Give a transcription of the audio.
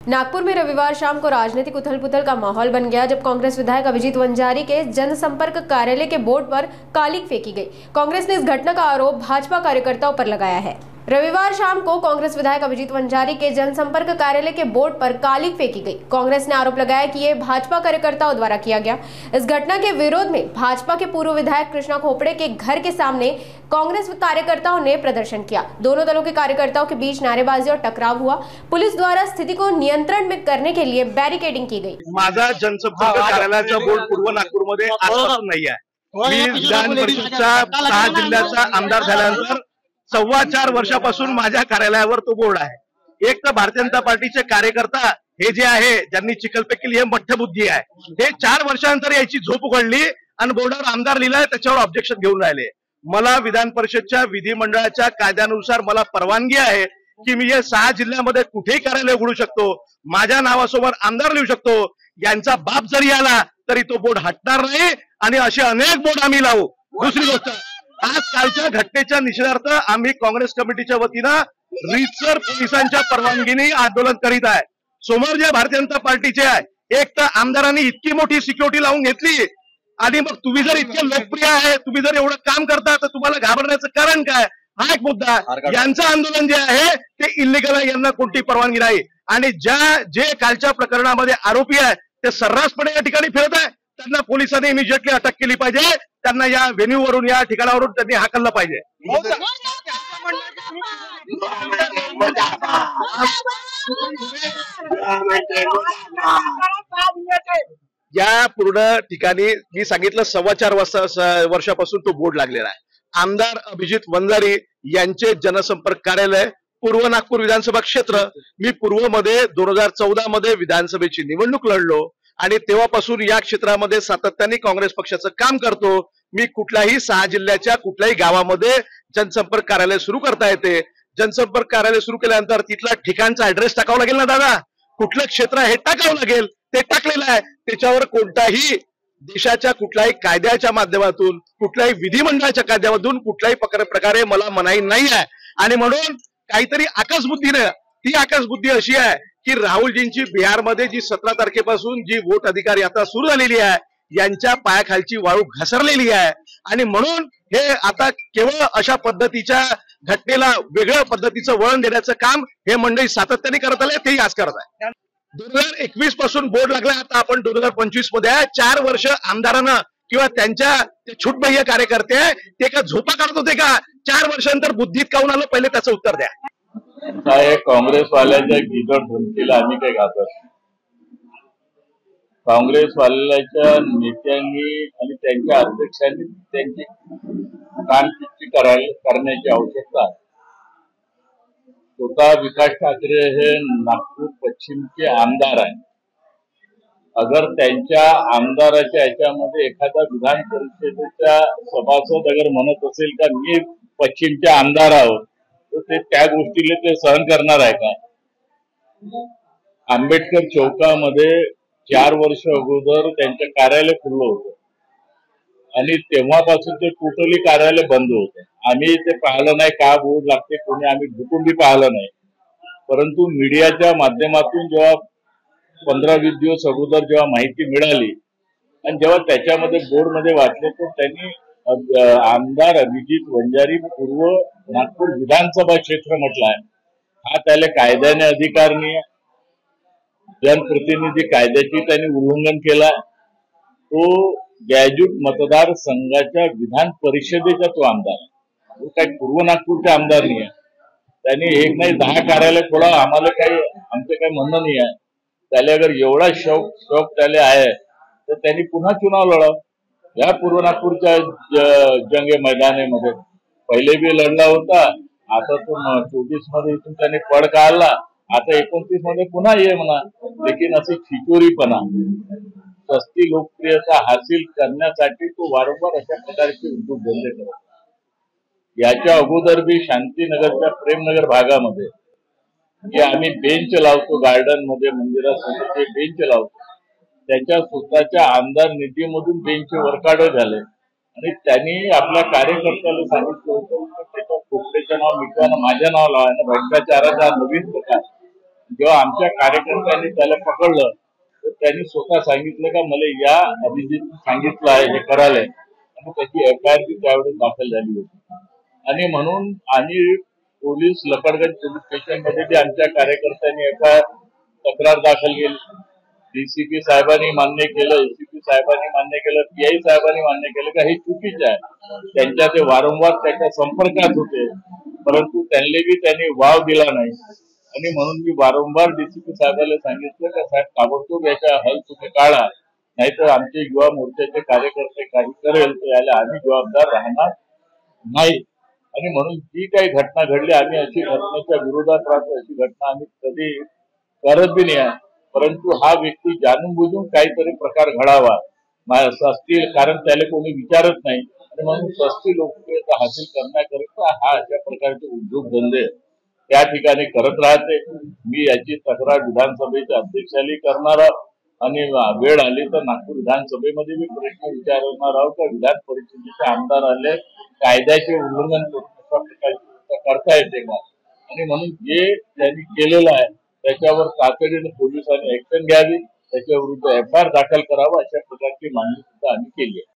नागपुर में रविवार शाम को राजनीतिक उथल-पुथल का माहौल बन गया जब कांग्रेस विधायक अभिजीत वंजारी के जनसंपर्क कार्यालय के बोर्ड पर कालिक फेंकी गई। कांग्रेस ने इस घटना का आरोप भाजपा कार्यकर्ताओं पर लगाया है। रविवार शाम को कांग्रेस विधायक अभिजीत वंजारी के जनसंपर्क कार्यालय के बोर्ड पर कालिक फेंकी गई। कांग्रेस ने आरोप लगाया कि ये भाजपा कार्यकर्ताओं द्वारा किया गया। इस घटना के विरोध में भाजपा के पूर्व विधायक कृष्णा खोपड़े के घर के सामने कांग्रेस कार्यकर्ताओं ने प्रदर्शन किया। दोनों दलों के कार्यकर्ताओं के बीच नारेबाजी और टकराव हुआ। पुलिस द्वारा स्थिति को नियंत्रण में करने के लिए बैरिकेडिंग की गई। माझा जनसंपर्क कार्यालयाचा बोर्ड पूर्व नागपूरमध्ये आजपासून नाही आहे। मी विधान परिषदच्या 6 जिल्ह्याचा आमदार झाल्यानंतर 4.25 वर्षापासून माझ्या कार्यालयावर तो बोर्ड आहे। एक तर भारतीय जनता पार्टीचे कार्यकर्ता हे जे आहे ज्यांनी चिखलफेक केली हे मठ्ठबुद्धी आहे। हे 4 वर्षानंतर याची झोप उघडली आणि बोर्डावर आमदार लिहिलाय त्याच्यावर ऑब्जेक्शन घेऊन राहिले। मला विधान परिषदच्या विधिमंडळाच्या कायद्यानुसार मला परवानगी आहे की मी या 6 जिल्ह्यामध्ये कुठेही कार्यालय उघडू शकतो, माझ्या नावासोबत आमदार लिहू शकतो। यांचा बाप जरी आला तरी तो बोर्ड हटणार नाही आणि असे अनेक बोर्ड आम्ही लावू। दुसरी गोष्ट, आज कालच्या घटनेच्या निषेधार्थ आम्ही काँग्रेस कमिटीच्या वतीनं रीतसर पोलिसांच्या परवानगीने आंदोलन करीत आहे। समोर जे भारतीय जनता पार्टीचे आहे, एक तर आमदारांनी इतकी मोठी सिक्युरिटी लावून घेतली आणि मग तुम्ही जर इतके लोकप्रिय आहे, तुम्ही जर एवढं काम करता तर तुम्हाला घाबरण्याचं कारण काय, हा एक मुद्दा आहे। यांचं आंदोलन जे आहे ते इल्लीगल आहे, यांना कोणती परवानगी नाही आणि जे कालच्या प्रकरणामध्ये आरोपी आहे ते सर्रासपणे या ठिकाणी फिरत आहे, त्यांना पोलिसांनी इमिजिएटली अटक केली पाहिजे। त्यांना या व्हेन्यूवरून या ठिकाणावरून त्यांनी हाकललं पाहिजे। या पूर्ण ठिकाणी मी सांगितलं 4.25 वर्षापासून तो बोर्ड लागलेला आहे। आमदार अभिजीत वंजारी यांचे जनसंपर्क कार्यालय पूर्व नागपूर विधानसभा क्षेत्र। मी पूर्वमध्ये 2014 मध्ये विधानसभेची निवडणूक लढलो आणि तेव्हापासून या क्षेत्रामध्ये सातत्याने काँग्रेस पक्षाचं काम करतो। मी कुठल्याही 6 जिल्ह्याच्या कुठल्याही गावामध्ये जनसंपर्क कार्यालय सुरू करता येते। जनसंपर्क कार्यालय सुरू केल्यानंतर तिथला ठिकाणचा ऍड्रेस टाकावा लागेल ना दादा, कुठलं क्षेत्र हे टाकावं लागेल, ते टाकलेलं आहे। त्याच्यावर कोणताही देशाच्या कुठल्याही कायद्याच्या माध्यमातून कुठल्याही विधिमंडळाच्या कायद्यामधून कुठल्याही प्रकारे मला मनाई नाही आहे आणि म्हणून काहीतरी आकाशबुद्धीने, ती आकाशबुद्धी अशी आहे की राहुलजींची बिहारमध्ये जी 17 तारखेपासून जी वोट अधिकार यात्रा सुरू झालेली आहे यांच्या पायाखालची वाळू घसरलेली आहे आणि म्हणून हे आता केवळ अशा पद्धतीच्या घटनेला वेगळ्या पद्धतीचं वळण देण्याचं काम हे मंडळी सातत्याने करत आले, तेही आज करत आहे। 2021 पासून बोर्ड लागला, आता आपण 2025 मध्ये आहे। 4 वर्ष आमदारांना किंवा त्यांच्या छूटबाह्य कार्यकर्ते ते का झोपा काढत होते का? 4 वर्षांतर बुद्धीत काऊन आलं, पहिले त्याचं उत्तर द्या। काँग्रेसवाल्याच्या गिजड धमकीला आम्ही काही घाबरत नाही। काँग्रेसवाल्याच्या नेत्यांनी आणि त्यांच्या अध्यक्षांनी त्यांची कानपिच्ची करण्याची आवश्यकता आहे। स्वतः विकास ठाकरे हे नागपूर पश्चिमचे आमदार आहेत। अगर त्यांच्या आमदाराच्या याच्यामध्ये एखादा विधान परिषदेचा सभासद अगर म्हणत असेल का मी पश्चिमचे आमदार आहोत, तर ते त्या गोष्टीला ते सहन करणार आहे का? आंबेडकर चौकामध्ये 4 वर्ष अगोदर त्यांचं कार्यालय खुलं होतं आणि तेव्हापासून ते टोटली कार्यालय बंद होतं। आम्ही ते पाहिलं नाही का बोर्ड लागते, कोणी आम्ही ढुकून पाहिलं नाही, परंतु मीडियाच्या माध्यमातून जेव्हा 15-20 दिवस अगोदर जेव्हा माहिती मिळाली आणि जेव्हा त्याच्यामध्ये बोर्डमध्ये वाचले तर त्यांनी आमदार अभिजीत वंजारी पूर्व नागपूर विधानसभा क्षेत्र म्हटलं आहे। हा त्याला कायद्याने अधिकार नाही, जनप्रतिनिधी कायद्याची त्यांनी उल्लंघन केला। तो गॅज्यूट मतदार संघाच्या विधान परिषदेचा तो आमदार आहे, तो काही पूर्व नागपूरचे आमदार नाही आहे। त्यांनी एक नाही 10 कार्यालय खोला, आम्हाला काही आमचं काही म्हणणं नाही आहे। त्याला अगर एवढा शौक त्याला आहे तर त्यांनी पुन्हा चुनाव लढाव। या पूर्व नागपूरच्या जंगे मैदानामध्ये पहिले बी लढला होता, आता तो 24 मध्ये इथून त्यांनी पड काढला, आता 29 मध्ये पुन्हा ये म्हणा। लेकिन अशी खिचोरीपणा, सस्ती लोकप्रियता हासिल करण्यासाठी तो वारंवार अशा प्रकारचे उद्योगधंदे करतो। याच्या अगोदर बी शांतीनगरच्या प्रेमनगर भागामध्ये जे आम्ही बेंच लावतो, गार्डन मध्ये मंदिरासमोर ते बेंच लावतो, त्याच्या स्वतःच्या आमदार निधीमधून बेंच वर्काडे झाले आणि त्यांनी आपल्या कार्यकर्त्याला सांगितलं होतं त्याच्या खोपड्याचं नाव मिटवानं माझ्या नाव लावायला, भ्रष्टाचाराचा नवीन प्रकार जेव्हा आमच्या कार्यकर्त्यांनी त्याला पकडलं तर त्यांनी स्वतः सांगितलं का मला या अभिजित सांगितलं आहे हे करायला, आणि त्याची FIR त्यावेळेस दाखल झाली होती. आणि म्हणून आणि पोलीस लकडगंज पोलीस स्टेशनमध्ये बी आमच्या कार्यकर्त्यांनी FIR तक्रार दाखल केली. DCP साहेबांनी मान्य केलं, ACP साहेबांनी मान्य केलं, PI साहेबांनी मान्य केलं का हे चुकीचं आहे. त्यांच्या ते वारंवार त्याच्या संपर्कात होते, परंतु त्यांनी वाव दिला नाही. आणि म्हणून मी वारंवार DCP साहेबांना सांगितलं का साहेब ताबडतोब याच्या हल तुम्ही काढा, नाहीतर आमचे युवा मोर्चाचे कार्यकर्ते काही करेल तर याला आम्ही जबाबदार राहणार नाही. आणि म्हणून जी काही घटना घडली आम्ही अशी घटनेच्या विरोधात राहतो, अशी घटना आम्ही कधी करत बी नाही आहे. परंतु हा व्यक्ती जाणून बुजून काहीतरी प्रकार घडावा असतील, कारण त्याला कोणी विचारत नाही, आणि म्हणून सस्ती लोकप्रियता हासिल करण्याकरिता हा अशा प्रकारचे उद्योगधंदे त्या ठिकाणी करत राहते. मी याची तक्रार विधानसभेच्या अध्यक्षाला करणार आहोत, आणि वेळ आली तर नागपूर विधानसभेमध्ये मी प्रश्न विचारणार आहोत का विधान परिषदेचे आमदार आले कायद्याचे उल्लंघन करता येते का. आणि म्हणून जे त्यांनी केलेलं आहे त्याच्यावर तातडीने पोलिसांनी ऍक्शन घ्यावी, त्याच्या विरुद्ध FIR दाखल करावा, अशा प्रकारची मागणी सुद्धा आम्ही केली आहे.